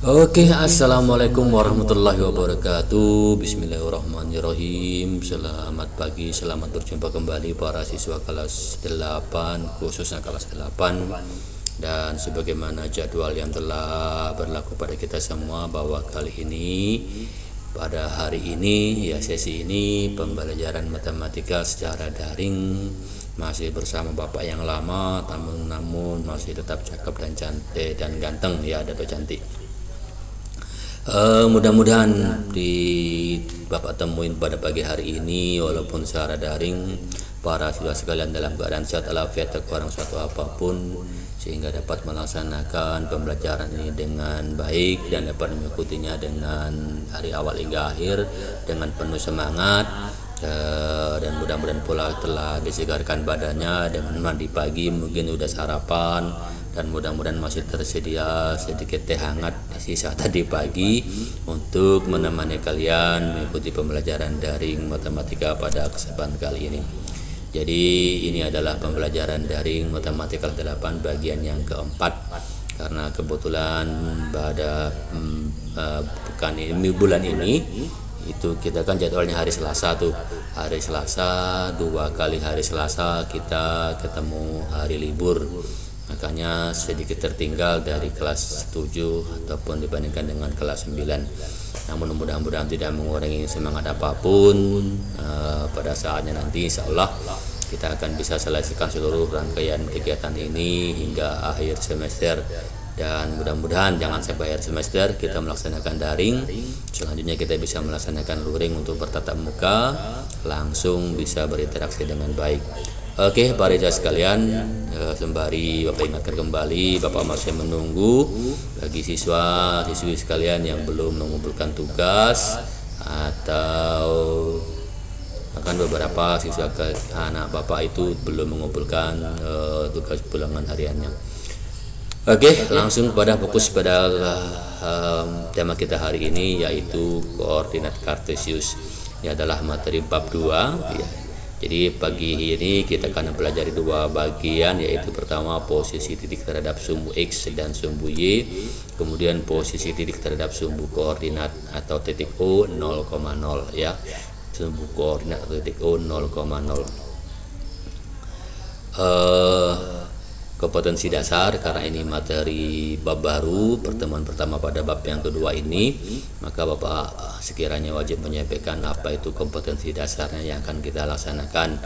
Oke, assalamualaikum warahmatullahi wabarakatuh. Bismillahirrahmanirrahim. Selamat pagi, selamat berjumpa kembali para siswa kelas 8, khususnya kelas 8. Dan sebagaimana jadwal yang telah berlaku pada kita semua, bahwa kali ini pada hari ini ya sesi ini pembelajaran matematika secara daring masih bersama Bapak yang lama, namun masih tetap cakep dan cantik dan ganteng ya, atau cantik. Mudah-mudahan di Bapak temuin pada pagi hari ini walaupun secara daring para siswa sekalian dalam keadaan sehat walafiat tak kurang suatu apapun, sehingga dapat melaksanakan pembelajaran ini dengan baik dan dapat mengikutinya dengan hari awal hingga akhir dengan penuh semangat. Dan mudah-mudahan pula telah disegarkan badannya dengan mandi pagi, mungkin udah sarapan, dan mudah-mudahan masih tersedia sedikit teh hangat sisa tadi pagi untuk menemani kalian mengikuti pembelajaran daring matematika pada kesempatan kali ini. Jadi ini adalah pembelajaran daring matematika 8 bagian yang keempat, karena kebetulan pada bulan ini itu kita kan jadwalnya hari Selasa tuh. Hari Selasa, 2 kali hari Selasa kita ketemu hari libur. Makanya sedikit tertinggal dari kelas 7 ataupun dibandingkan dengan kelas 9. Namun mudah-mudahan tidak mengurangi semangat apapun. Pada saatnya nanti insya Allah kita akan bisa selesaikan seluruh rangkaian kegiatan ini hingga akhir semester. Dan mudah-mudahan jangan sampai akhir semester kita melaksanakan daring, selanjutnya kita bisa melaksanakan luring untuk bertatap muka, langsung bisa berinteraksi dengan baik. Oke, para siswa sekalian, sembari Bapak ingatkan kembali, Bapak masih menunggu bagi siswa-siswi sekalian yang belum mengumpulkan tugas, atau akan beberapa siswa anak Bapak itu belum mengumpulkan tugas pulangan hariannya. Oke, langsung fokus pada tema kita hari ini, yaitu koordinat kartesius. Ini adalah materi bab 2 ya. Jadi pagi ini kita akan mempelajari 2 bagian, yaitu pertama posisi titik terhadap sumbu X dan sumbu Y, kemudian posisi titik terhadap sumbu koordinat atau titik O 0,0 ya. Sumbu koordinat atau titik O 0,0. Kompetensi dasar, karena ini materi bab baru, pertemuan pertama pada bab yang kedua ini, maka Bapak sekiranya wajib menyampaikan apa itu kompetensi dasarnya yang akan kita laksanakan.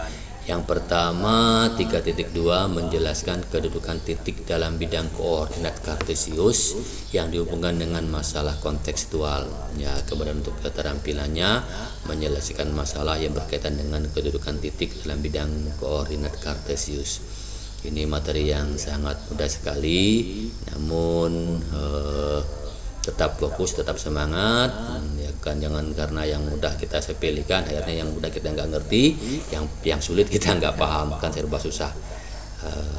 Yang pertama 3.2 menjelaskan kedudukan titik dalam bidang koordinat kartesius yang dihubungkan dengan masalah kontekstual ya. Kemudian untuk keterampilannya menyelesaikan masalah yang berkaitan dengan kedudukan titik dalam bidang koordinat kartesius. Ini materi yang sangat mudah sekali, namun tetap fokus, tetap semangat ya kan. Jangan karena yang mudah kita sepelekan, akhirnya yang mudah kita nggak ngerti, yang sulit kita nggak paham, kan serba susah,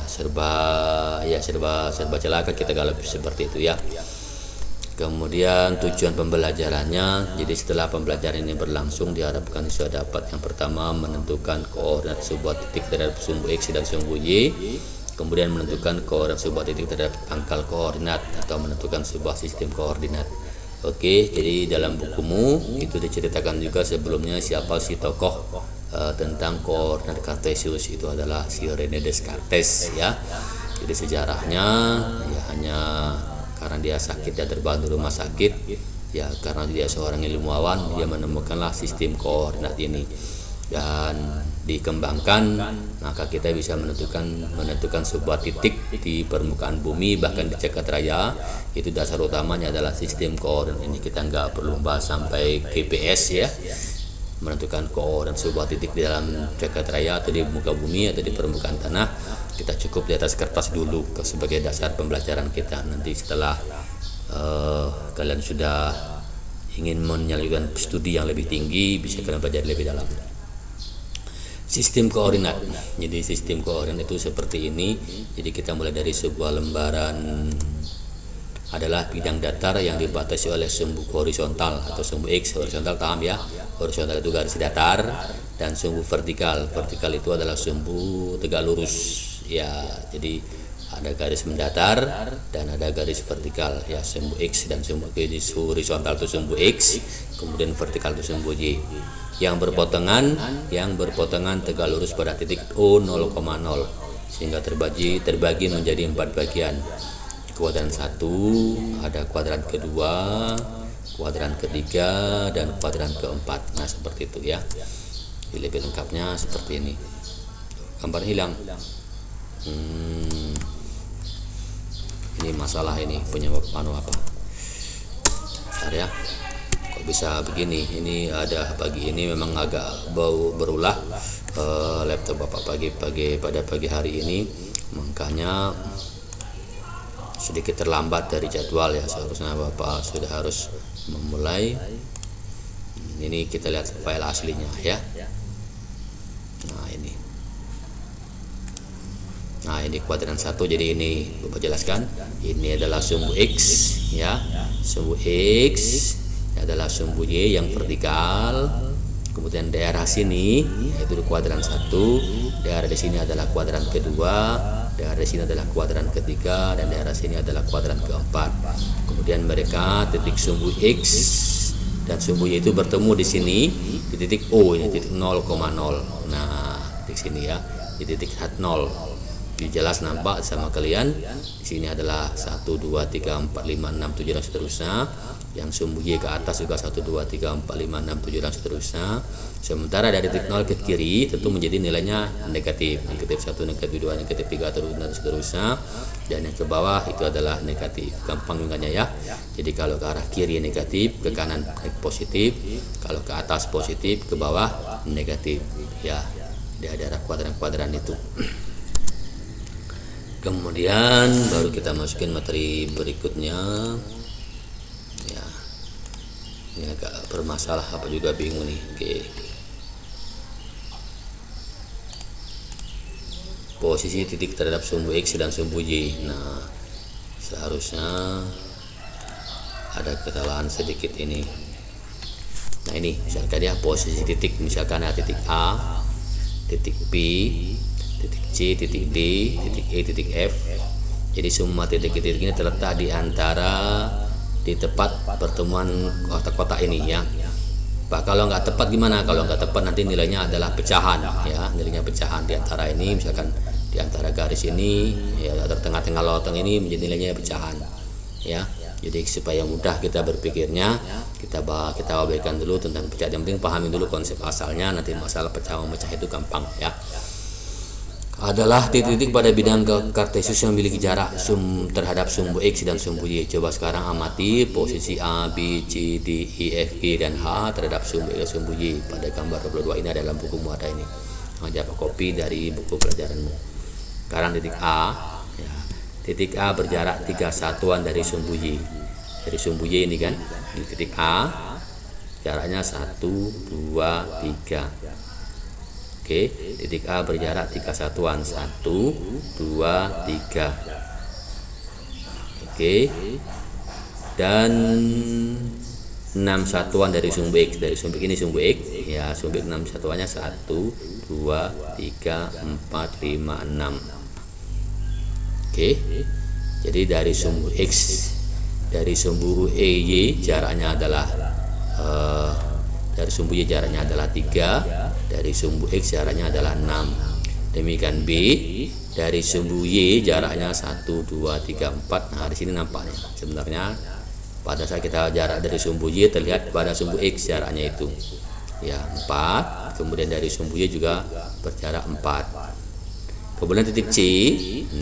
serba celaka kita kalau seperti itu ya. Kemudian tujuan pembelajarannya, jadi setelah pembelajaran ini berlangsung diharapkan siswa dapat yang pertama menentukan koordinat sebuah titik terhadap sumbu X dan sumbu Y, kemudian menentukan koordinat sebuah titik terhadap pangkal koordinat atau menentukan sebuah sistem koordinat. Oke, jadi dalam bukumu itu diceritakan juga sebelumnya siapa si tokoh tentang koordinat kartesius, itu adalah si René Descartes ya. Jadi sejarahnya ya hanya karena dia sakit dan terbaring di rumah sakit ya, karena dia seorang ilmuwan, dia menemukanlah sistem koordinat ini dan dikembangkan, maka kita bisa menentukan sebuah titik di permukaan bumi, bahkan di jagat raya. Itu dasar utamanya adalah sistem koordinat ini. Kita nggak perlu bahas sampai GPS ya, menentukan koordinat sebuah titik di dalam jagat raya atau di muka bumi atau di permukaan tanah. Kita cukup di atas kertas dulu sebagai dasar pembelajaran kita. Nanti setelah kalian sudah ingin menyalurkan studi yang lebih tinggi, bisa kalian pelajari lebih dalam. Sistem koordinat. Jadi sistem koordinat itu seperti ini. Jadi kita mulai dari sebuah lembaran adalah bidang datar yang dibatasi oleh sumbu horizontal atau sumbu X. Horizontal paham ya, horizontal itu garis datar, dan sumbu vertikal. Vertikal itu adalah sumbu tegak lurus ya. Jadi ada garis mendatar dan ada garis vertikal ya, sumbu X dan sumbu Y. Di horizontal itu sumbu X, kemudian vertikal itu sumbu Y. Yang berpotongan tegak lurus pada titik O 0,0 sehingga terbagi menjadi 4 bagian. Kuadran 1, ada kuadran kedua, kuadran ketiga, dan kuadran keempat. Nah seperti itu ya. Lebih lengkapnya seperti ini. Gambar hilang. Ini masalah ini penyebab apa? Bentar ya. Kok bisa begini? Ini ada pagi ini memang agak berulah laptop Bapak pada pagi hari ini, makanya sedikit terlambat dari jadwal ya. Seharusnya Bapak sudah harus memulai. Ini kita lihat file aslinya ya. Nah ini kuadran 1, jadi ini Bapak jelaskan, ini adalah sumbu X ya, sumbu X adalah sumbu Y yang vertikal, kemudian daerah sini yaitu di kuadran 1, daerah di sini adalah kuadran kedua, daerah di sini adalah kuadran ketiga, dan daerah sini adalah kuadran keempat. Kemudian mereka titik sumbu X dan sumbu Y itu bertemu di sini di titik O, ini titik 0,0. Nah titik sini ya, di titik 0. Jelas nampak sama kalian. Di sini adalah 1 2 3 4 5 6 7 dan seterusnya. Yang sumbu Y ke atas juga 1 2 3 4 5 6 7 dan seterusnya. Sementara dari titik 0 ke kiri tentu menjadi nilainya negatif. Negatif 1, negatif 2, negatif 3 terus dan seterusnya. Dan yang ke bawah itu adalah negatif. Gampang ingatnya ya. Jadi kalau ke arah kiri negatif, ke kanan positif, kalau ke atas positif, ke bawah negatif ya. Di daerah kuadran-kuadran itu. Kemudian baru kita masukin materi berikutnya ya. Ini agak bermasalah apa juga bingung nih. Oke. Posisi titik terhadap sumbu X dan sumbu Y. Nah seharusnya ada kesalahan sedikit ini. Nah ini misalkan ya, posisi titik misalkan ada titik A, titik B, titik C, titik D, titik E, titik F. Jadi semua titik-titik ini terletak di tepat pertemuan kotak-kotak ini ya. Pak, kalau nggak tepat gimana? Kalau nggak tepat nanti nilainya adalah pecahan ya, nilainya pecahan di antara ini, misalkan di antara garis ini ya, atau tengah-tengah loteng ini menjadi nilainya pecahan ya. Jadi supaya mudah kita berpikirnya, kita abaikan dulu tentang pecahan. Yang penting pahami dulu konsep asalnya, nanti masalah pecah memecah itu gampang ya. Adalah titik-titik pada bidang kartesius yang memiliki jarak terhadap sumbu X dan sumbu Y. Coba sekarang amati posisi A, B, C, D, E, F, G, dan H terhadap sumbu X dan sumbu Y. Pada gambar 22 ini ada dalam bukumu ada ini. Dapat kopi dari buku pelajaranmu. Sekarang titik A ya. Titik A berjarak 3 satuan dari sumbu Y. Dari sumbu Y ini kan, di titik A jaraknya 1, 2, 3. Oke, titik A berjarak 3 satuan, 1, 2, 3. Oke. Dan 6 satuan dari sumbu X. Dari sumbu ini sumbu X ya, sumbu X 6 satuannya 1, 2, 3, 4, 5, 6. Oke. Jadi dari sumbu X, dari sumbu EY jaraknya adalah dari sumbu Y jaraknya adalah 3, dari sumbu X jaraknya adalah 6. Demikian B, dari sumbu Y jaraknya 1, 2, 3, 4. Nah di sini nampaknya sebenarnya pada saat kita jarak dari sumbu Y terlihat pada sumbu X jaraknya itu ya 4. Kemudian dari sumbu Y juga berjarak 4. Kemudian titik C,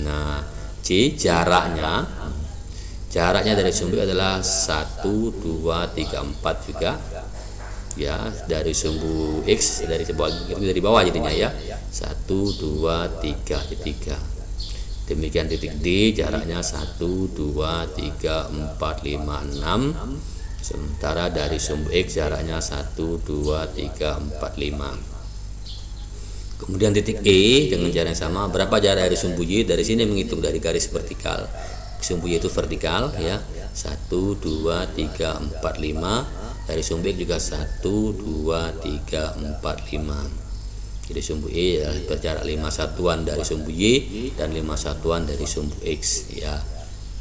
nah C jaraknya dari sumbu Y adalah 1, 2, 3, 4 juga ya. Dari sumbu X dari bawah jadinya ya 1, 2, 3, 3. Demikian titik D jaraknya 1, 2, 3, 4, 5, 6. Sementara dari sumbu X jaraknya 1, 2, 3, 4, 5. Kemudian titik E dengan jarak yang sama. Berapa jarak dari sumbu Y? Dari sini menghitung dari garis vertikal. Sumbu Y itu vertikal ya 1, 2, 3, 4, 5. Dari sumbu X juga 1, 2, 3, 4, 5. Jadi sumbu E adalah berjarak 5 satuan dari sumbu Y dan 5 satuan dari sumbu X ya.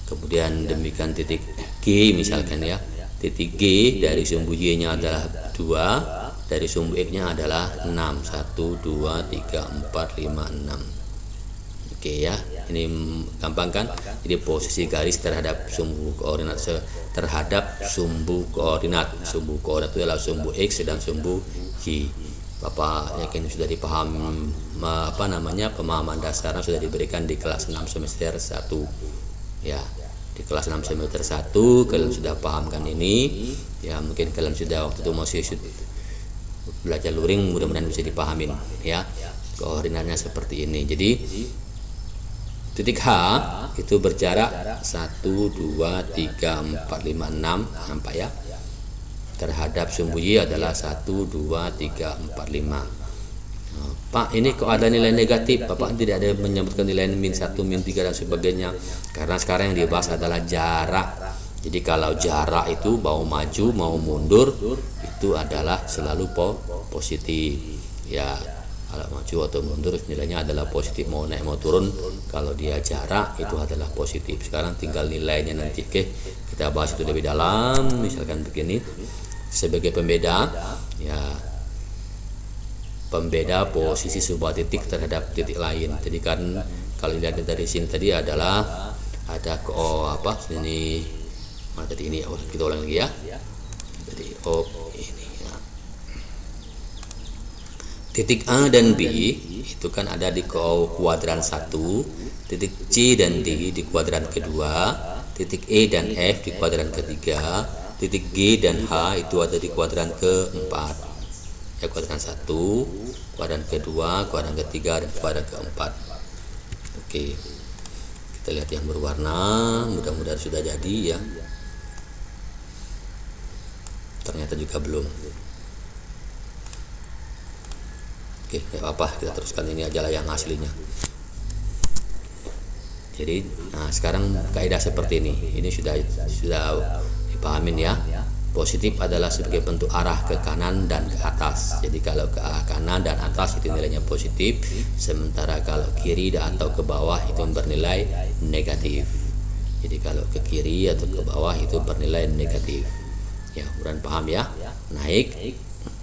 Kemudian demikian titik G misalkan ya. Titik G dari sumbu Y-nya adalah 2, dari sumbu X-nya adalah 6. 1 2 3 4 5 6. Oke ya. Ini gampang kan? Jadi posisi garis terhadap sumbu koordinat terhadap sumbu koordinat. Sumbu koordinat itu adalah sumbu X dan sumbu Y. Bapak yakin sudah dipahami pemahaman dasarnya sudah diberikan di kelas 6 semester 1 ya. Di kelas 6 semester 1 kalian sudah pahamkan ini ya. Mungkin kalian sudah waktu itu masih belajar luring, mudah-mudahan bisa dipahamin ya. Koordinatnya seperti ini. Jadi titik H itu berjarak 1 2 3 4 5 6 nampak ya. Terhadap sumbu Y adalah 1 2 3 4 5. Pak, ini kok ada nilai negatif? Bapak tidak ada menyebutkan nilai min 1 min 3 dan sebagainya. Karena sekarang yang dibahas adalah jarak. Jadi kalau jarak itu mau maju mau mundur itu adalah selalu positif ya. Kalau maju atau mundur nilainya adalah positif, mau naik mau turun kalau dia jarak itu adalah positif. Sekarang tinggal nilainya nanti. Oke, kita bahas itu lebih dalam. Misalkan begini, sebagai pembeda ya, pembeda posisi sebuah titik terhadap titik lain. Jadi kan kalau lihat dari sini tadi adalah ada sini mana tadi ini kita ulang lagi ya. Jadi ini ya. Titik A dan B itu kan ada di kuadran 1, titik C dan D di kuadran kedua, titik E dan F di kuadran ketiga, titik G dan H itu ada di kuadran keempat ya, kuadran 1, kuadran kedua, kuadran ketiga, dan kuadran keempat. Oke, kita lihat yang berwarna, mudah-mudahan sudah jadi ya. Ternyata juga belum. Oke, gak apa-apa, kita teruskan ini aja lah yang aslinya. Jadi, nah sekarang kaidah seperti ini. Ini sudah dipahamin ya. Positif adalah sebagai bentuk arah ke kanan dan ke atas. Jadi kalau ke arah kanan dan atas itu nilainya positif, sementara kalau kiri atau ke bawah itu bernilai negatif. Jadi kalau ke kiri atau ke bawah itu bernilai negatif. Ya, mudah paham ya. Naik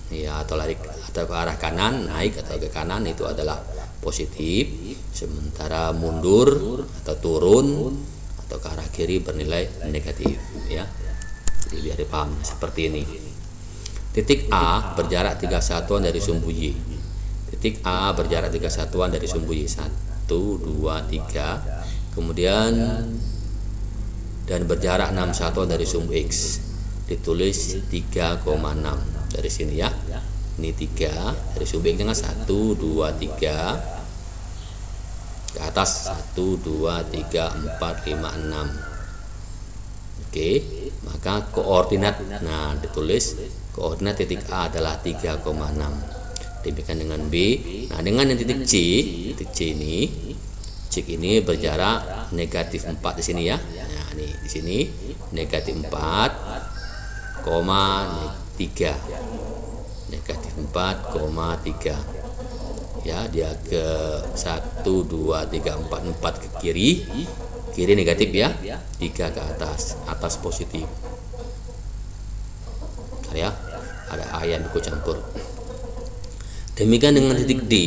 ya atau lari atau ke arah kanan, naik atau ke kanan itu adalah positif, sementara mundur atau turun atau ke arah kiri bernilai negatif ya. Jadi biar dipaham seperti ini. Titik A berjarak 3 satuan dari sumbu Y. Titik A berjarak 3 satuan dari sumbu Y. 1 2 3. Kemudian dan berjarak 6 satuan dari sumbu X. Ditulis 3,6 dari sini ya. Ini 3 dari sumbu X dengan 1 2 3 ke atas 1 2 3 4 5 6. Oke, maka koordinat, nah ditulis koordinat titik A adalah 3,6. Demikian dengan B. Nah dengan yang titik C ini berjarak negatif 4 di sini ya. Nah ini di sini negatif 4, 3 negatif 4,3 ya, dia ke 1 2 3 4 4 ke kiri negatif ya, 3 ke atas positif ya, ada A yang ikut campur. Demikian dengan titik D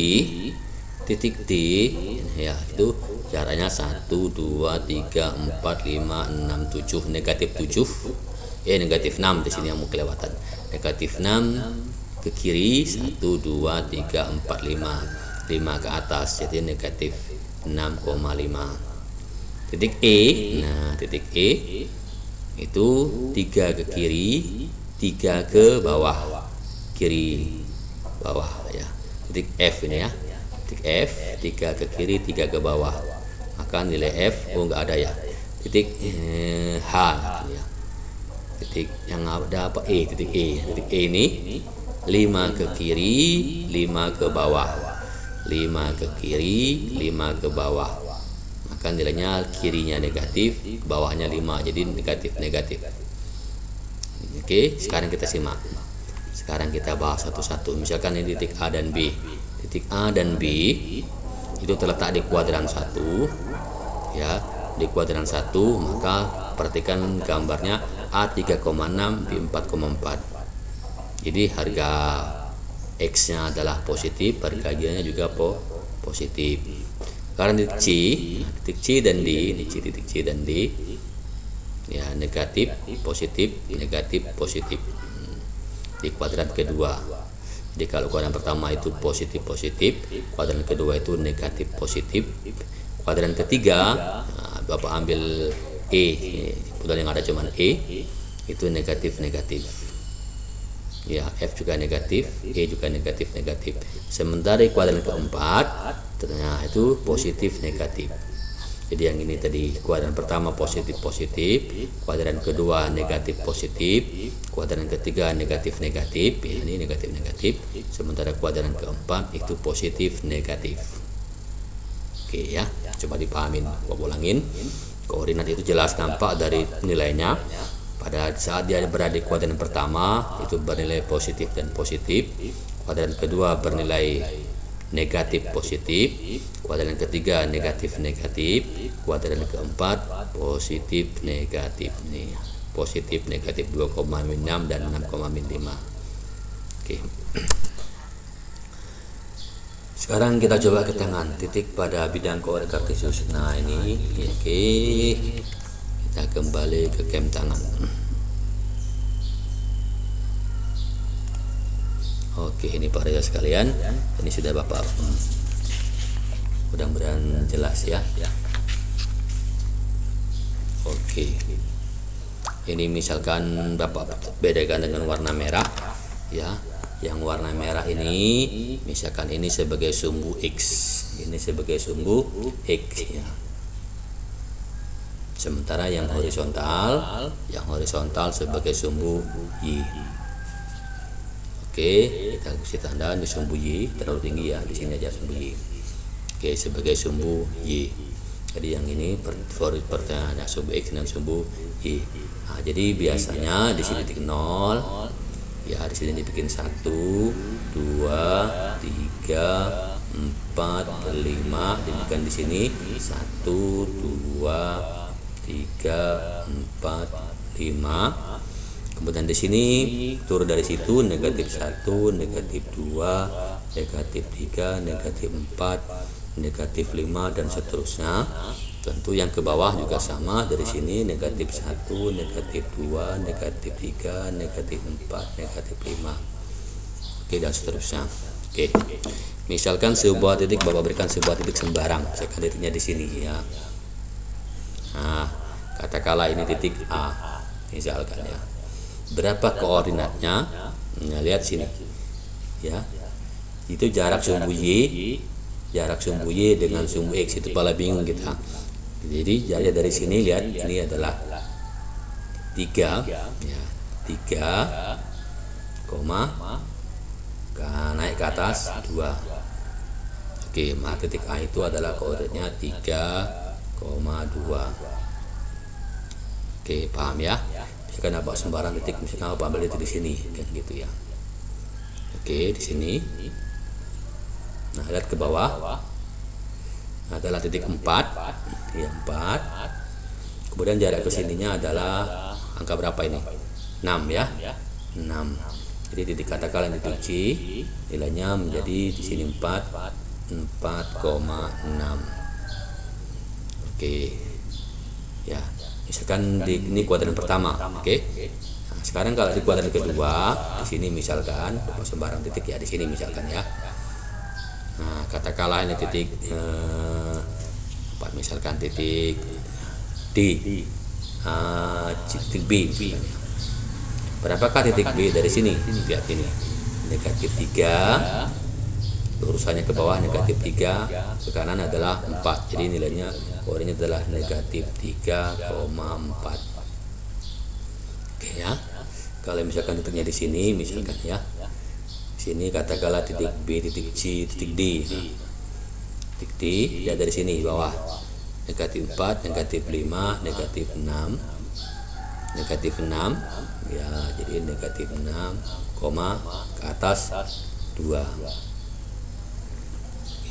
ya, itu jaraknya 1 2 3 4 5 6 7 negatif 7 ya, negatif 6 di sini yang mau kelewatan, negatif 6 ke kiri 1 2 3 4 5 5 ke atas, jadi negatif 6,5. Titik E, nah titik E itu 3 ke kiri 3 ke bawah, kiri bawah ya. Titik F ini ya, titik F 3 ke kiri 3 ke bawah, maka nilai F enggak ada ya. Titik H ya, titik yang ada apa titik E ini 5 ke kiri 5 ke bawah, 5 ke kiri 5 ke bawah, maka nilainya kirinya negatif, bawahnya 5, jadi negatif. Oke, sekarang kita simak. Sekarang kita bahas satu-satu. Misalkan ini titik A dan B. titik A dan B itu terletak di kuadran 1 ya, di kuadran 1, maka perhatikan gambarnya A 3,6, B 4,4. Jadi harga X-nya adalah positif, harga Y-nya juga positif. Sekarang titik C dan D, ini titik C dan D ya, negatif, positif, negatif, positif di kuadran kedua. Jadi kalau kuadran pertama itu positif, kuadran kedua itu negatif, positif, kuadran ketiga Bapak ambil E, kebetulan yang ada cuman E, itu negatif ya, F juga negatif, E juga negatif. Sementara kuadran keempat ternyata itu positif negatif. Jadi yang ini tadi kuadran pertama positif, kuadran kedua negatif positif, kuadran ketiga negatif ya, ini negatif. Sementara kuadran keempat itu positif negatif. Oke ya, coba dipahamin. Gua ulangin. Koordinat itu jelas nampak dari nilainya. Pada saat dia berada di kuadran pertama itu bernilai positif dan positif, kuadran kedua bernilai negatif positif, kuadran ketiga negatif, kuadran keempat positif negatif nih, positif negatif 2,6 dan 6,5. Oke. Sekarang kita coba ke tangan titik pada bidang koordinat kartesius. Nah ini oke, kita kembali ke kem tangan. Oke, ini Pak Reza sekalian, ini sudah Bapak mudah-mudahan jelas ya. Oke, ini misalkan Bapak bedakan dengan warna merah ya. Yang warna merah ini misalkan ini sebagai sumbu X, ini sebagai sumbu X ya. Sementara yang horizontal sebagai sumbu Y. Oke, kita kasih tanda di sumbu Y, terlalu tinggi ya, di sini aja sumbu Y. Oke, sebagai sumbu Y. Jadi yang ini pertanyaan sumbu X dan sumbu Y. Nah, jadi biasanya di sini titik 0 ya, di sini dibikin 1, 2, 3, 4, 5, dibikin di sini 1, 2, 3, 4, 5. Kemudian di sini turun dari situ negatif 1, negatif 2, negatif 3, negatif 4, negatif 5 dan seterusnya. Tentu yang ke bawah juga sama, dari sini negatif 1, negatif 2, negatif 3, negatif 4, negatif 5. Oke, dan seterusnya. Oke. Misalkan sebuah titik Bapak berikan sebuah titik sembarang, misalkan titiknya di sini ya. Nah, katakanlah ini titik A, misalkan ya. Berapa koordinatnya? Nah, lihat sini. Ya. Itu jarak sumbu Y, dengan sumbu X, itu pala bingung kita. Jadi dari sini lihat ini adalah 3 ya, 3, naik ke atas 2. Oke, maka titik A itu adalah koordinatnya 3,2. Oke, paham ya? Misalkan apa sembarang titik, misalkan apa ambil titik di sini kan gitu ya. Oke, di sini. Nah, lihat ke bawah. Adalah titik 4 ya, 4. Kemudian jarak ke sininya adalah angka berapa ini? 6 ya, 6. Jadi titik katakanlah titik C nilainya menjadi di sini 4,6. Oke ya, misalkan ini kuadran pertama. Oke. Nah, sekarang kalau di kuadran kedua di sini misalkan sembarang titik ya, di sini misalkan ya. Nah, katakanlah ini titik misalkan titik D, titik B. Berapakah titik B dari sini? Lihat ini, negatif 3, lurusannya ke bawah negatif 3, ke kanan adalah 4. Jadi nilainya koordinatnya adalah negatif 3,4. Oke ya. Kalau misalkan titiknya di sini, misalkan ya. Sini katakanlah titik B, titik C, titik D. Titik D ya, dari sini bawah negatif 4, negatif 5, negatif 6, negatif 6 ya, jadi negatif 6, ke atas 2.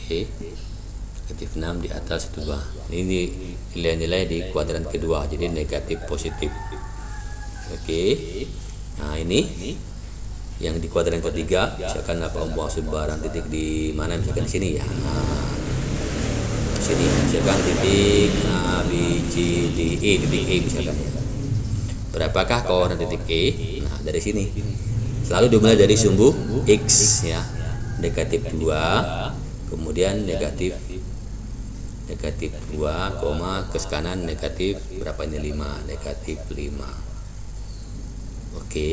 Oke. Negatif 6 di atas 2. Ini nilai-nilai di kuadran kedua, jadi negatif positif. Oke. Nah, ini yang di kuadran ketiga, misalkan membuang sebarang titik di mana, misalkan di sini ya. Nah, sini misalkan titik A, B, C, D, E, titik E misalkan. Berapakah koordinat titik E? Nah, dari sini. Selalu dimulai dari sumbu X ya. Negatif 2, kemudian negatif 2, ke kanan negatif berapa ini, 5, negatif 5. Oke,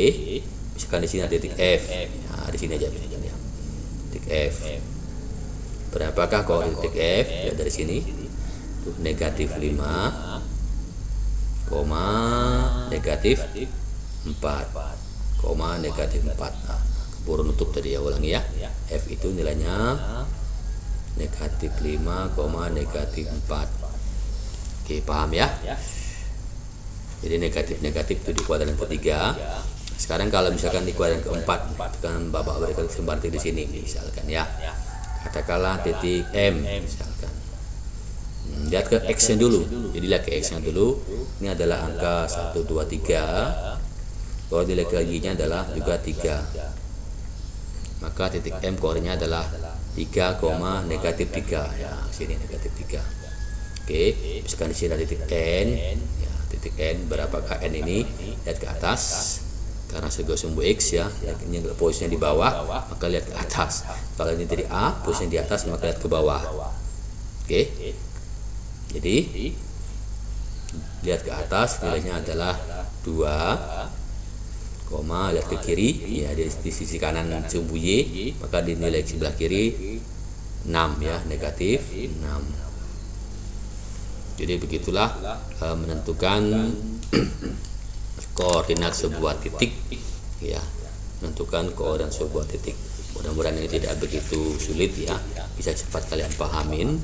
misalkan di sini ada titik F. Nah, di sini aja misalkan ya. Titik F. Berapakah koordinat titik F? Ya dari sini. Tuh, negatif 5, negatif 4, negatif 4. Nah, keburu nutup tadi ya, ulangi ya. F itu nilainya negatif 5, negatif 4. Oke, paham ya? Jadi negatif itu di kuadran ketiga. Sekarang kalau misalkan di kuadran keempat, kan Bapak berikan sebarang di sini misalkan ya. Katakanlah titik M misalkan. Lihat ke X-nya dulu. Jadi lihat ke X-nya dulu. Ini adalah angka 1, 2, 3. Kalau nilai ke Y-nya adalah juga 3. Maka titik M koordinatnya adalah 3, negatif 3 ya, sini negatif 3. Oke, misalkan di sini ada titik N ya, titik N. Berapakah N ini? Lihat ke atas karena sebagai sumbu X ya, ini posisinya di bawah, maka lihat ke atas. Kalau ini titik A, posisinya di atas, maka lihat ke bawah. Oke, jadi lihat ke atas, nilainya adalah 2, lihat ke kiri ya, di sisi kanan sumbu Y, maka dinilai sebelah kiri 6 ya, negatif 6. Jadi begitulah menentukan koordinat sebuah titik ya, menentukan koordinat sebuah titik. Mudah-mudahan ini tidak begitu sulit ya, bisa cepat kalian pahamin.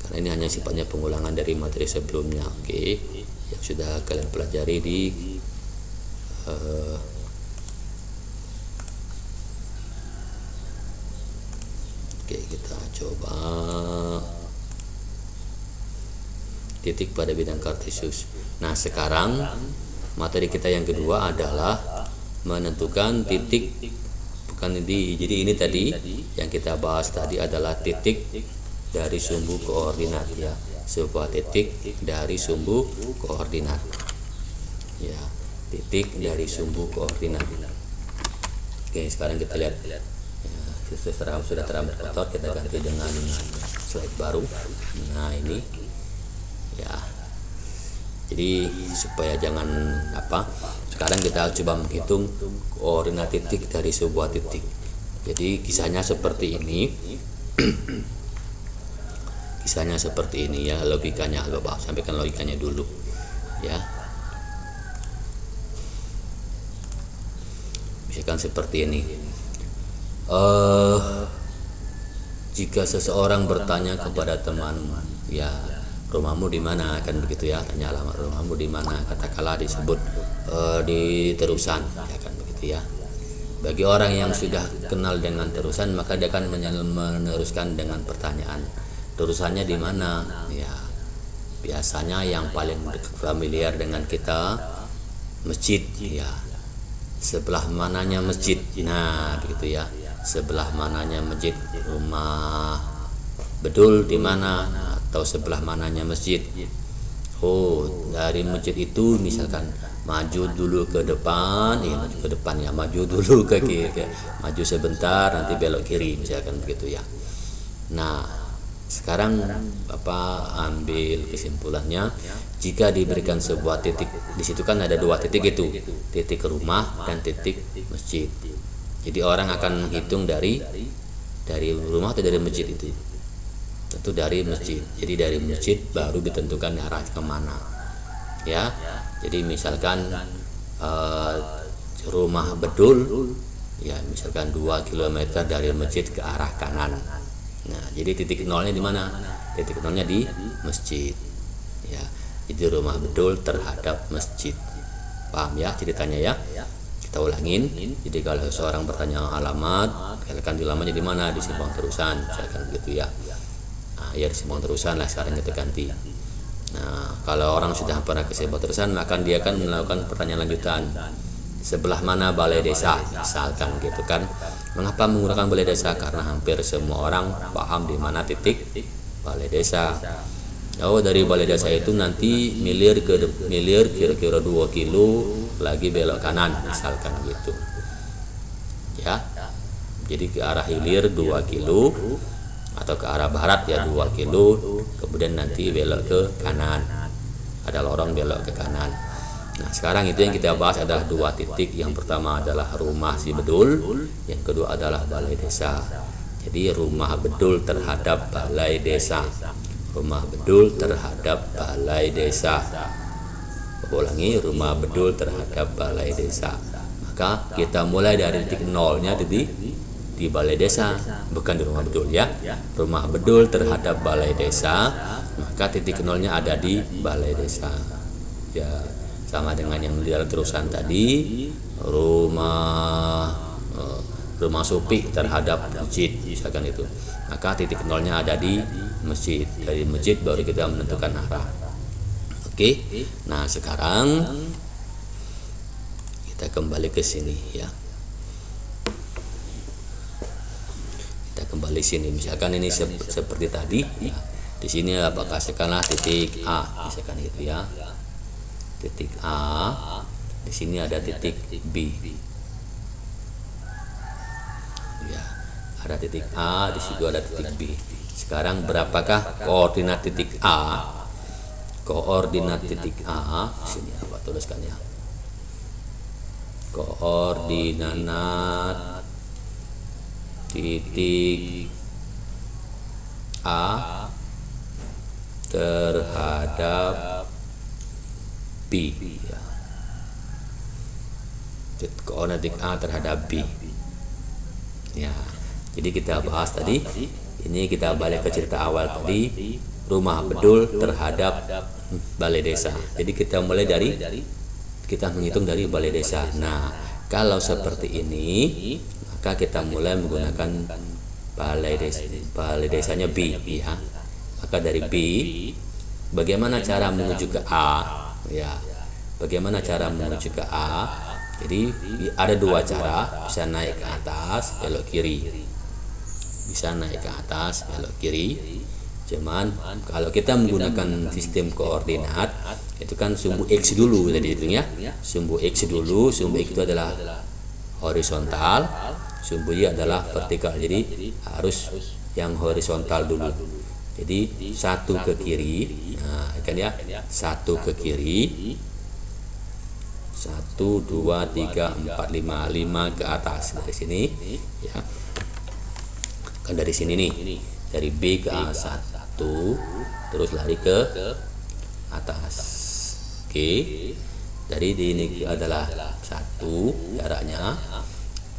Karena ini hanya sifatnya pengulangan dari materi sebelumnya. Oke, yang sudah kalian pelajari di oke, kita coba titik pada bidang kartesius. Nah, sekarang materi kita yang kedua adalah menentukan titik, bukan ini. Jadi ini tadi yang kita bahas tadi adalah titik dari sumbu koordinat ya, sebuah titik dari sumbu koordinat ya, titik dari sumbu koordinat. Oke, sekarang kita lihat ya, sudah terang kotor, kita ganti dengan slide baru. Nah, ini ya, jadi supaya jangan sekarang kita coba menghitung koordinat titik dari sebuah titik. Jadi kisahnya seperti ini. Kisahnya seperti ini ya, logikanya Bapak sampaikan logikanya dulu ya. Misalkan seperti ini. Jika seseorang bertanya kepada teman ya, rumahmu di mana, kan begitu ya, tanya alamat rumahmu di mana, katakanlah disebut di Terusan ya, kan begitu ya. Bagi orang yang sudah kenal dengan Terusan, maka dia akan meneruskan dengan pertanyaan, terusannya di mana ya. Biasanya yang paling familiar dengan kita masjid ya, sebelah mananya masjid. Nah begitu ya, sebelah mananya masjid, rumah Bedul di mana, atau sebelah mananya masjid. Oh, dari masjid itu misalkan maju dulu ke depan, maju ke depan ya, maju dulu ke kiri, maju sebentar nanti belok kiri misalkan begitu ya. Nah, sekarang Bapak ambil kesimpulannya, jika diberikan sebuah titik, di situ kan ada dua titik itu, titik rumah dan titik masjid. Jadi orang akan menghitung dari rumah atau dari masjid itu? Tentu dari masjid. Jadi dari masjid baru ditentukan arah kemana ya. Jadi misalkan rumah Bedul ya, misalkan 2 km dari masjid ke arah kanan. Nah, jadi titik nolnya di mana? Titik nolnya di masjid ya. Itu rumah Bedul terhadap masjid. Paham ya ceritanya ya? Kita Kita ulangin. Jadi kalau seorang bertanya alamat, katakan di alamatnya di mana, di Simpang Terusan, misalkan gitu ya. Nah, ya di Simpang Terusan lah sekarang kita ganti. Nah, kalau orang sudah pernah ke Simpang Terusan, maka dia akan melakukan pertanyaan lanjutan. Sebelah mana balai desa, misalkan gitu kan. Mengapa menggunakan balai desa? Karena hampir semua orang paham di mana titik balai desa. Oh, dari balai desa itu nanti milir kira-kira 2 kilo lagi belok kanan, misalkan gitu ya. Jadi ke arah hilir 2 kilo atau ke arah barat ya 2 kilo, kemudian nanti belok ke kanan, ada lorong belok ke kanan. Nah, sekarang itu yang kita bahas adalah 2 titik. Yang pertama adalah rumah si bedul, yang kedua adalah balai desa. Jadi rumah bedul terhadap balai desa, rumah bedul terhadap balai desa. Ulangi, rumah bedul terhadap balai desa. Maka kita mulai dari titik nolnya di balai desa, bukan di rumah bedul ya. Rumah bedul terhadap balai desa, maka titik nolnya ada di balai desa. Ya, sama dengan yang di terusan tadi, rumah Supi terhadap masjid, misalkan itu. Maka titik nolnya ada di masjid. Dari masjid baru kita menentukan arah. Oke. Nah, sekarang kita kembali ke sini ya. Kita kembali sini. Misalkan ini seperti tadi ya. Di sini apakah sekarang titik A, misalkan itu ya. Titik A. Di sini ada titik B. Ya, ada titik A, di situ ada titik B. Sekarang berapakah koordinat titik A? Koordinat titik A, sini apa tuliskan ya? Koordinat titik A terhadap B ya. Koordinat titik A terhadap B. Ya, jadi kita bahas tadi. Ini kita balik ke cerita awal tadi, rumah bedul terhadap balai desa. Jadi kita mulai dari, kita menghitung dari balai desa. Nah, kalau seperti ini, maka kita mulai menggunakan balai desanya B ya. Maka dari B, bagaimana cara menuju ke A ya? Bagaimana cara menuju ke A? Jadi ada 2 cara, bisa naik ke atas, belok kiri. Bisa naik ke atas, belok kiri. Cuman kalau kita menggunakan sistem koordinat, itu kan sumbu X dulu tadi itu ya. Sumbu X dulu, sumbu X itu adalah horizontal, sumbu Y adalah vertikal. Jadi harus yang horizontal dulu. Jadi 1 ke kiri. Nah, kan ya, 1 ke kiri. 1, 2, 3, 4, 5 ke atas dari sini ya. Kan dari sini nih, dari B ke A1 terus lari ke atas. Oke. Dari ini adalah 1 jaraknya.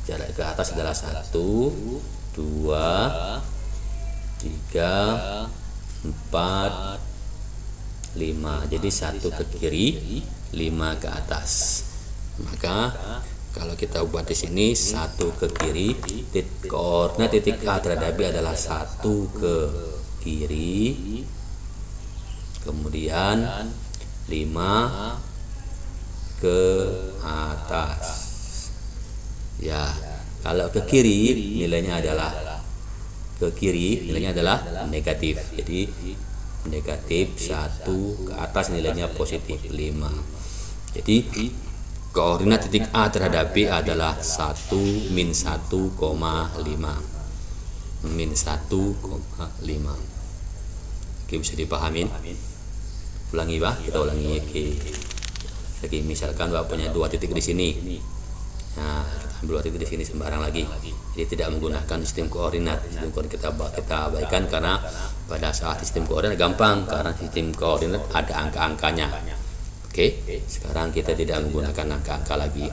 Jarak ke atas adalah 1, 2, 3, 4, 5. Jadi 1 ke kiri, 5 ke atas. Maka kalau kita buat di sini 1 ke kiri, koordinat titik A terhadap B adalah 1 ke kiri, kemudian 5 ke atas. Ya, kalau ke kiri nilainya adalah negatif. Jadi negatif 1, ke atas nilainya positif 5. Jadi koordinat titik A terhadap B adalah 1 min 1,5. Min 1,5. Oke, bisa dipahamin? Ulangi Pak, kita ulangi. Oke. Oke, misalkan Pak punya 2 titik di sini. Nah, kita ambil 2 titik di sini sembarang lagi. Jadi tidak menggunakan sistem koordinat. Sistem koordinat kita abaikan karena pada saat sistem koordinat gampang, karena sistem koordinat ada angka-angkanya. Oke, sekarang kita tidak menggunakan angka-angka lagi.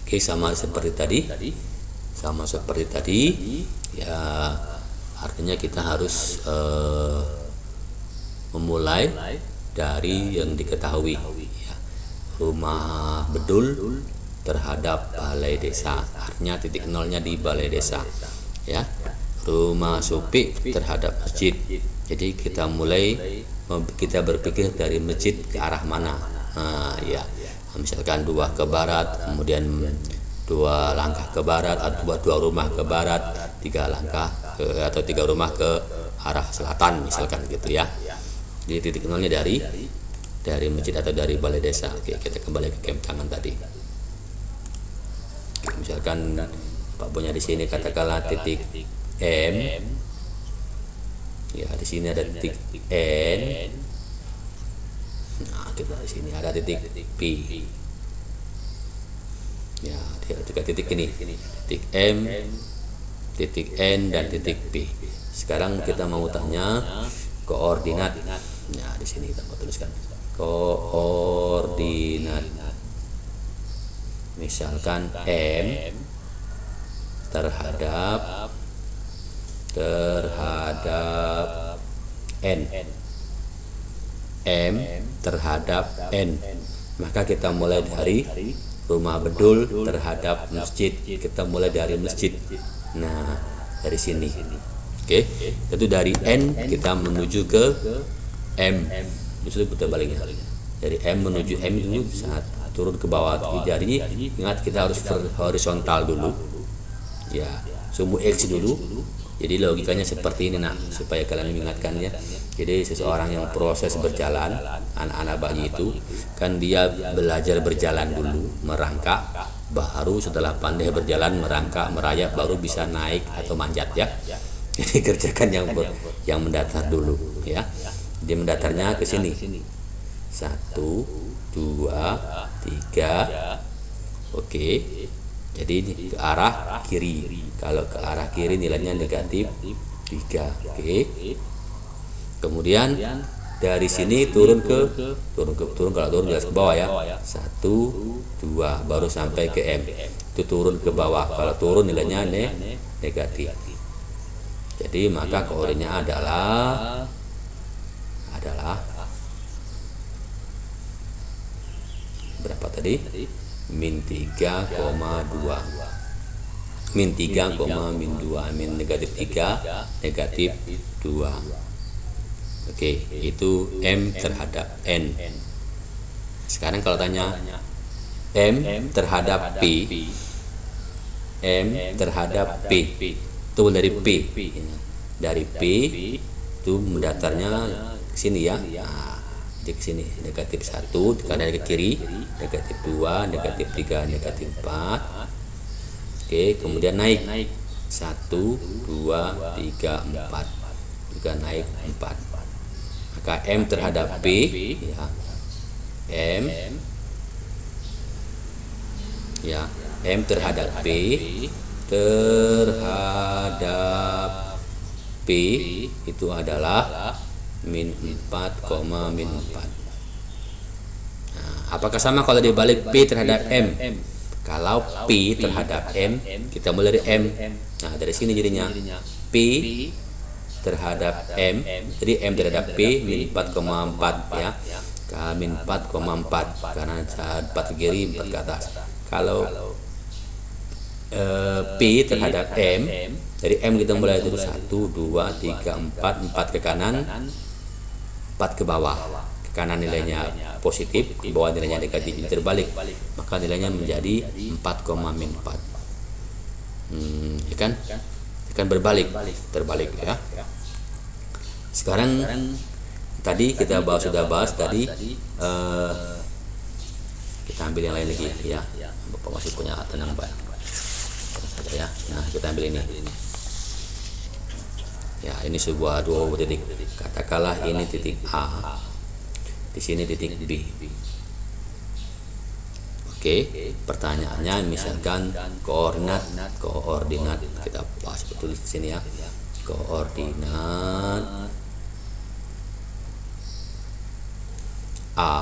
Oke, sama seperti tadi. Ya, artinya kita harus memulai dari yang diketahui, ya. Rumah bedul terhadap balai desa, artinya titik nolnya di balai desa, ya. Rumah Supi terhadap masjid, jadi kita berpikir dari masjid ke arah mana. Ya, misalkan 2 ke barat, kemudian 2 langkah ke barat, atau 2 rumah ke barat, 3 langkah atau 3 rumah ke arah selatan, misalkan gitu, ya. Jadi titik nolnya dari masjid atau dari balai desa. Oke, kita kembali ke kem tangan tadi. Misalkan Pak punya di sini katakanlah titik M, ya di sini ada titik N. Nah, kita di sini ada titik P. Ya, dia 3 titik ini, titik M, titik N, dan titik P. Sekarang kita mau tanya koordinat. Nah, di sini kita mau tuliskan koordinat. Misalkan M terhadap N, M terhadap N, maka kita mulai dari rumah bedul terhadap masjid, kita mulai dari masjid. Nah, dari sini, oke. Itu dari N kita menuju ke M, justru putar baliknya, dari M menuju M dulu saat turun ke bawah. Jadi ingat, kita harus horizontal dulu, ya, sumbu X dulu. Jadi logikanya seperti ini, nah, supaya kalian mengingatkannya. Jadi seseorang yang proses berjalan, anak-anak bayi itu kan dia belajar berjalan dulu, merangkak, baru setelah pandai berjalan, merangkak, merayap, baru bisa naik atau manjat, ya. Jadi kerjakan yang mendatar dulu, ya. Dia mendatarnya ke sini, 1, 2, 3, oke. Jadi ke arah kiri. Kalau ke arah kiri nilainya negatif 3, oke. Kemudian dari sini turun kalau turun jelas ke bawah, ya. 1, 2, baru sampai ke M. Itu turun ke bawah. Kalau turun nilainya negatif. Jadi maka koordinatnya adalah berapa tadi? Min 3,2. Min 3, min 2, min negatif 3, negatif 2. Oke, itu M terhadap N. Sekarang kalau tanya M terhadap P, M terhadap P, itu dari P. Dari P itu mendatarnya ke sini, ya. Nah, jadi ke sini negatif 1 karena dari kiri, negatif 2, negatif 3, negatif 4. Oke, kemudian naik 1, 2, 3, 4, juga naik 4. Maka M terhadap P, ya, M, ya, M terhadap P itu adalah min 4, min 4. Nah, apakah sama kalau dibalik P terhadap M? Kalau P terhadap M, kita mulai dari M. Nah, dari sini jadinya P terhadap M. Jadi M terhadap P min 4,4, ya. Min 4,4 karena 4 ke kiri, 4 ke atas. Kalau P terhadap M, dari M kita mulai dari 1, 2, 3, 4 ke kanan, 4 ke bawah. Ke kanan nilainya positif, ke bawah nilainya negatif. Ini terbalik, maka nilainya menjadi 4, min 4. Ya kan? Kan terbalik, ya. Sekarang tadi kita sudah bahas tadi, kita ambil yang lain lagi, ya. Bapak masih punya tenang, Pak. Ya, nah kita ambil ini. Ya, ini sebuah 2 titik. Katakanlah ini titik A, di sini titik B. Oke, pertanyaannya misalkan koordinat kita bahas betul di sini, ya. Koordinat A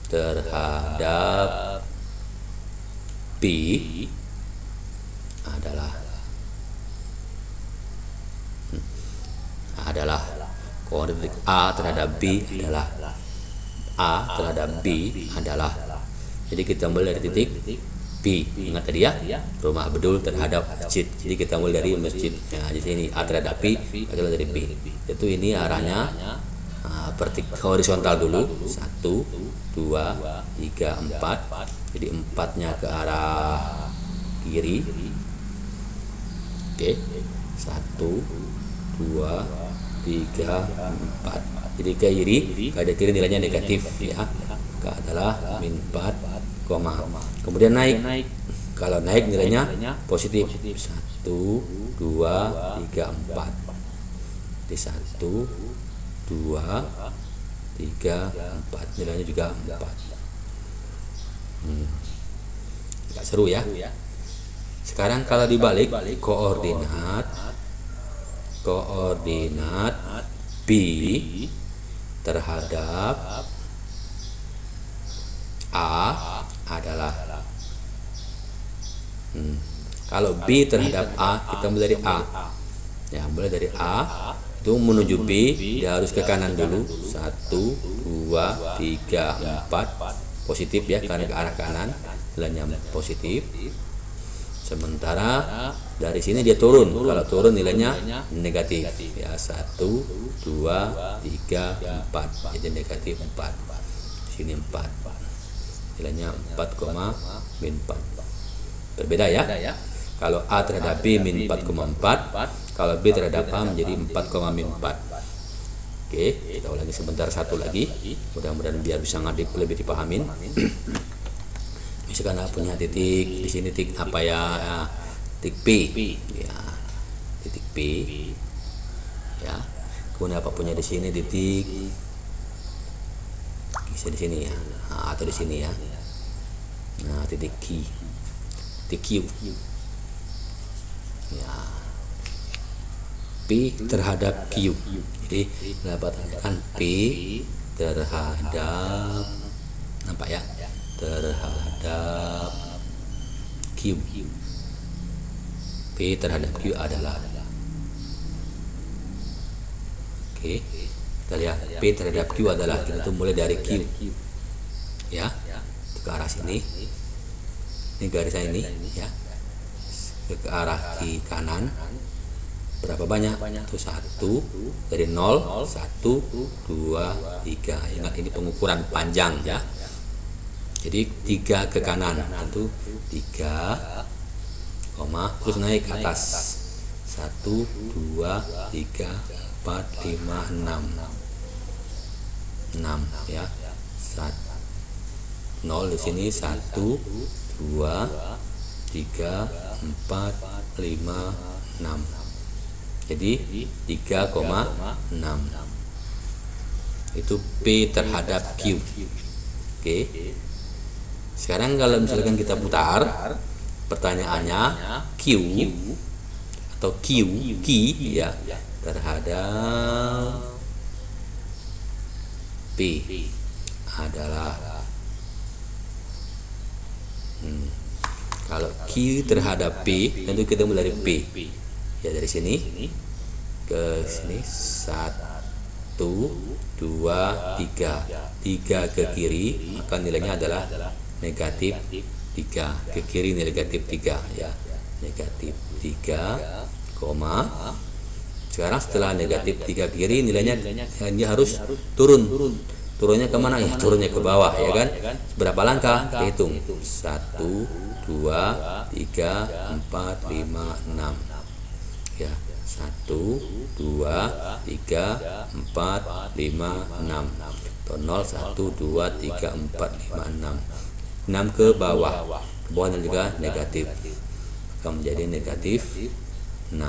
terhadap B adalah koordinat titik A terhadap B adalah jadi kita mulai dari titik B. Ingat tadi ya, rumah Abdul terhadap masjid. Jadi kita mulai dari masjid. Ya, di sini A terhadap B adalah dari B. Itu ini arahnya horizontal dulu. 1, 2, 3, 4. Jadi 4-nya ke arah kiri. Oke. 1, 2, 3, 4. Jadi ke kiri nilainya negatif ya. Ke adalah min 4, kemudian naik. Kalau naik nilainya positif. 1, 2, 3, 4. Di 1, 2, 3, 4 nilainya juga 4. Nggak seru ya. Sekarang kalau dibalik koordinat B terhadap A adalah kalau B terhadap A, kita mulai dari A ya, mulai dari A itu menuju B, dia harus ke kanan dulu. 1, 2, 3, 4 positif ya, karena ke arah kanan nilainya positif. Sementara dari sini dia turun, kalau turun nilainya negatif ya. 1, 2, 3, 4 jadi negatif 4. Sini 4 nilainya 4, min 4. Berbeda ya. Kalau A terhadap B min 4,4, kalau B terhadap A menjadi 4, min 4. Oke, kita ulangi sebentar satu lagi. Mudah-mudahan biar bisa lebih dipahamin. Misalkan Anda punya titik di sini, titik apa ya? Titik P. Ya, titik P. Ya. Kemudian apa punya di sini titik bisa di sini ya. Nah, atau di sini ya. Nah, titik Q. Titik Q. Ya. P terhadap Q. Jadi dapat katakan P terhadap nampak ya? Terhadap Q. P terhadap Q adalah, oke, kita lihat P terhadap Q adalah, kita tuh mulai dari Q ya, ke arah sini, ini garisnya ini ya, ke arah kiri kanan. Berapa banyak? Itu 1 dari 0, 1, 2, 3. Ingat ini pengukuran panjang ya. Jadi 3 ke kanan, tentu 3, terus naik ke atas. 1, 2, 3, 4, 5, 6 ya. 0 di sini 1, 2, 3, 4, 5, 6. Jadi 3,6 itu P terhadap Q. Oke. Sekarang kalau misalkan kita putar pertanyaannya, Q atau Q ya terhadap P adalah kalau Q terhadap P, tentu kita mulai dari P ya, dari sini ke sini 1, 2, 3 ke kiri, maka nilainya adalah negatif 3. Ke kiri negatif 3 ya, negatif 3, sekarang setelah negatif 3 kiri nilainya dia harus turunnya kemana ya? Turunnya ke bawah ya kan. Berapa langkah? Hitung 1, 2, 3, 4, 5, 6 ya. 1, 2, 3, 4, 5, 6 atau 0, 1, 2, 3, 4, 5, 6 ke bawah. Ke bawahnya juga negatif, akan menjadi negatif 6.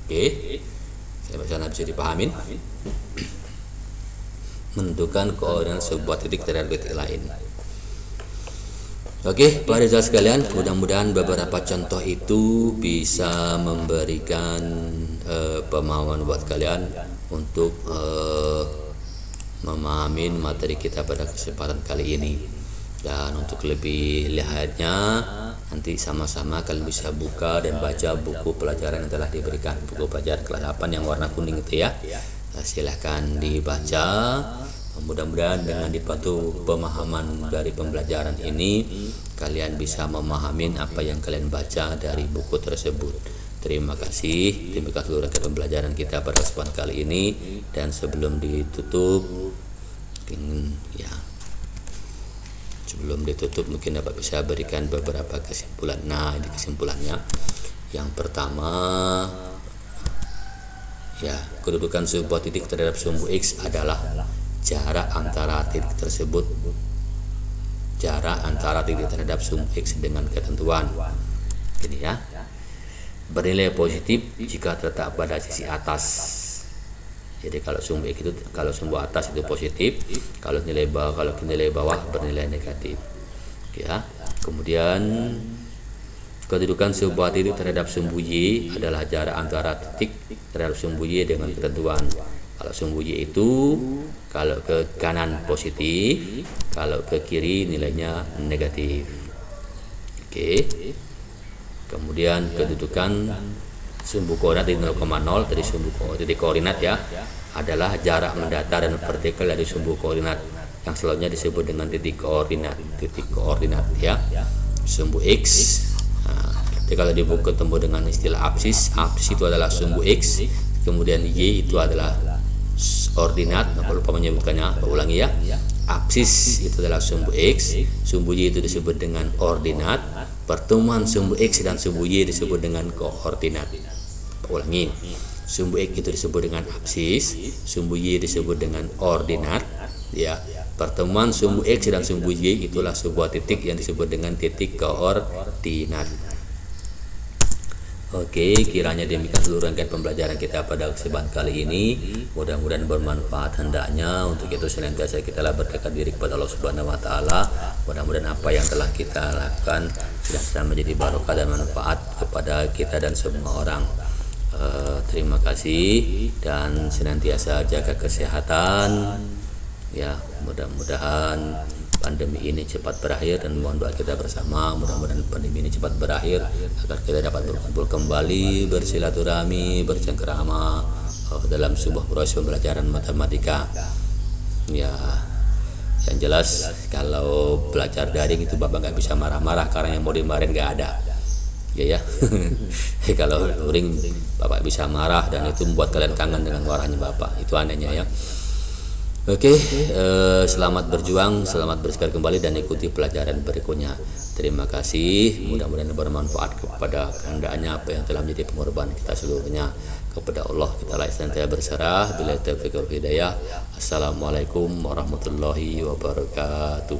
Oke, saya bisa dipahamin. Menentukan koordinat sebuah titik terhadap titik lain. Oke, pelajar sekalian, mudah-mudahan beberapa contoh itu bisa memberikan pemahaman buat kalian untuk memahami materi kita pada kesempatan kali ini. Dan untuk lebih lihatnya Nanti sama-sama kalian bisa buka dan baca buku pelajaran yang telah diberikan, buku pelajaran kelas 8 yang warna kuning itu ya. Silahkan dibaca. Mudah-mudahan dengan dibantu pemahaman dari pembelajaran ini, kalian bisa memahami apa yang kalian baca dari buku tersebut. Terima kasih. Demikian seluruh pembelajaran kita pada kesempatan kali ini. Dan sebelum ditutup, mungkin dapat bisa berikan beberapa kesimpulan. Nah, ini kesimpulannya. Yang pertama, ya, kedudukan sebuah titik terhadap sumbu X adalah jarak antara titik tersebut, jarak antara titik terhadap sumbu X dengan ketentuan. Jadi ya, bernilai positif jika terletak pada sisi atas. Jadi kalau sumbu X itu, kalau sumbu atas itu positif, kalau nilai bawah bernilai negatif. Ya. Kemudian kedudukan sebuah titik terhadap sumbu Y adalah jarak antara titik terhadap sumbu Y dengan ketentuan. Kalau sumbu Y itu kalau ke kanan positif, kalau ke kiri nilainya negatif. Oke. Kemudian kedudukan sumbu koordinat di 0,0 dari sumbu titik koordinat ya adalah jarak mendatar dan vertikal dari sumbu koordinat yang selalunya disebut dengan titik koordinat ya. Sumbu X. Nah, jadi kalau di buku ketemu dengan istilah absis itu adalah sumbu X, kemudian Y itu adalah ordinat. Aku lupa menyebutkannya, aku ulangi ya. Absis itu adalah sumbu X, sumbu Y itu disebut dengan ordinat. Pertemuan sumbu X dan sumbu Y disebut dengan koordinat. Aku ulangi. Sumbu X itu disebut dengan absis, sumbu Y disebut dengan ordinat, ya. Pertemuan sumbu X dan sumbu Y itulah sebuah titik yang disebut dengan titik koordinat. Oke, kiranya demikian seluruh rangkaian pembelajaran kita pada kesempatan kali ini. Mudah-mudahan bermanfaat. Hendaknya untuk itu senantiasa kita berdekat diri kepada Allah Subhanahu wa taala. Mudah-mudahan apa yang telah kita lakukan sudah menjadi barokah dan manfaat kepada kita dan semua orang. Terima kasih dan senantiasa jaga kesehatan. Ya, mudah-mudahan pandemi ini cepat berakhir dan mohon doa kita bersama, mudah-mudahan pandemi ini cepat berakhir agar kita dapat berkumpul kembali, bersilaturahmi, bercengkerama dalam sebuah proses pembelajaran matematika. Ya, yang jelas kalau belajar daring itu Bapak nggak bisa marah-marah karena yang mau dimarahin nggak ada. Ya. Kalau daring Bapak bisa marah dan itu membuat kalian kangen dengan marahnya Bapak. Itu anehnya ya. Oke, selamat berjuang, selamat bersegar kembali dan ikuti pelajaran berikutnya. Terima kasih, mudah-mudahan bermanfaat kepada kehendaknya apa yang telah menjadi pengorbanan kita seluruhnya. Kepada Allah kita senantiasa berserah. Bila taufiq wal hidayah. Assalamualaikum warahmatullahi wabarakatuh.